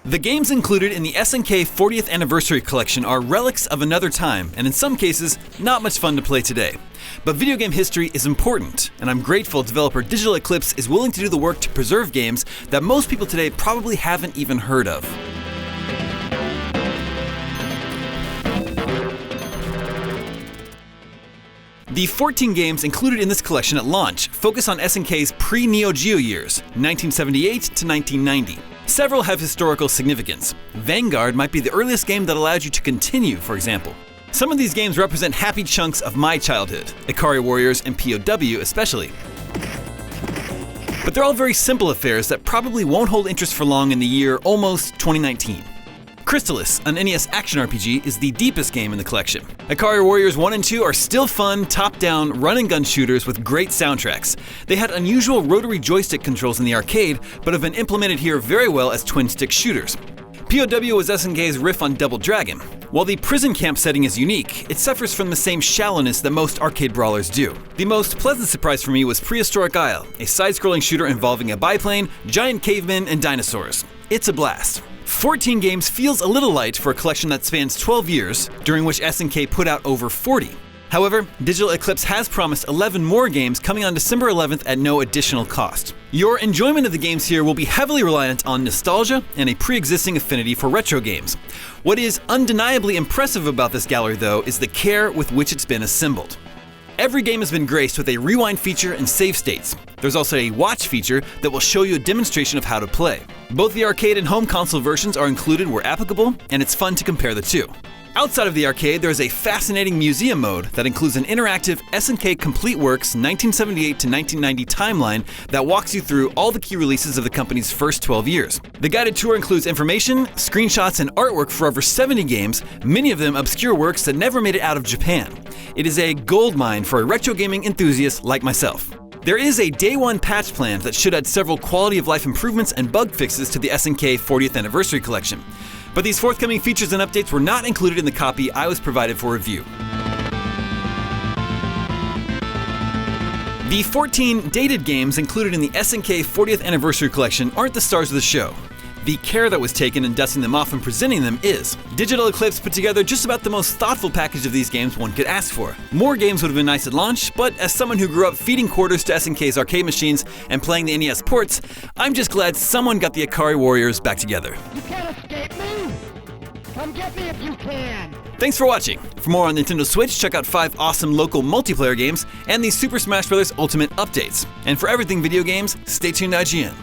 The games included in the SNK 40th Anniversary Collection are relics of another time, and in some cases, not much fun to play today. But video game history is important, and I'm grateful developer Digital Eclipse is willing to do the work to preserve games that most people today probably haven't even heard of. The 14 games included in this collection at launch focus on SNK's pre-Neo Geo years, 1978 to 1990. Several have historical significance. Vanguard might be the earliest game that allowed you to continue, for example. Some of these games represent happy chunks of my childhood, Ikari Warriors and POW especially. But they're all very simple affairs that probably won't hold interest for long in the year almost 2019. Crystalis, an NES action RPG, is the deepest game in the collection. Ikari Warriors 1 and 2 are still fun, top-down, run-and-gun shooters with great soundtracks. They had unusual rotary joystick controls in the arcade, but have been implemented here very well as twin-stick shooters. POW was SNK's riff on Double Dragon. While the prison camp setting is unique, it suffers from the same shallowness that most arcade brawlers do. The most pleasant surprise for me was Prehistoric Isle, a side-scrolling shooter involving a biplane, giant cavemen, and dinosaurs. It's a blast. 14 games feels a little light for a collection that spans 12 years, during which SNK put out over 40. However, Digital Eclipse has promised 11 more games coming on December 11th at no additional cost. Your enjoyment of the games here will be heavily reliant on nostalgia and a pre-existing affinity for retro games. What is undeniably impressive about this gallery, though, is the care with which it's been assembled. Every game has been graced with a rewind feature and save states. There's also a watch feature that will show you a demonstration of how to play. Both the arcade and home console versions are included where applicable, and it's fun to compare the two. Outside of the arcade, there is a fascinating museum mode that includes an interactive SNK Complete Works 1978 to 1990 timeline that walks you through all the key releases of the company's first 12 years. The guided tour includes information, screenshots, and artwork for over 70 games, many of them obscure works that never made it out of Japan. It is a goldmine for a retro gaming enthusiast like myself. There is a day one patch planned that should add several quality of life improvements and bug fixes to the SNK 40th Anniversary Collection. But these forthcoming features and updates were not included in the copy I was provided for review. The 14 dated games included in the SNK 40th Anniversary Collection aren't the stars of the show. The care that was taken in dusting them off and presenting them is. Digital Eclipse put together just about the most thoughtful package of these games one could ask for. More games would have been nice at launch, but as someone who grew up feeding quarters to SNK's arcade machines and playing the NES ports, I'm just glad someone got the Ikari Warriors back together. You can't escape me! Come get me if you can! Thanks for watching. For more on Nintendo Switch, check out 5 awesome local multiplayer games and the Super Smash Bros. Ultimate updates. And for everything video games, stay tuned to IGN.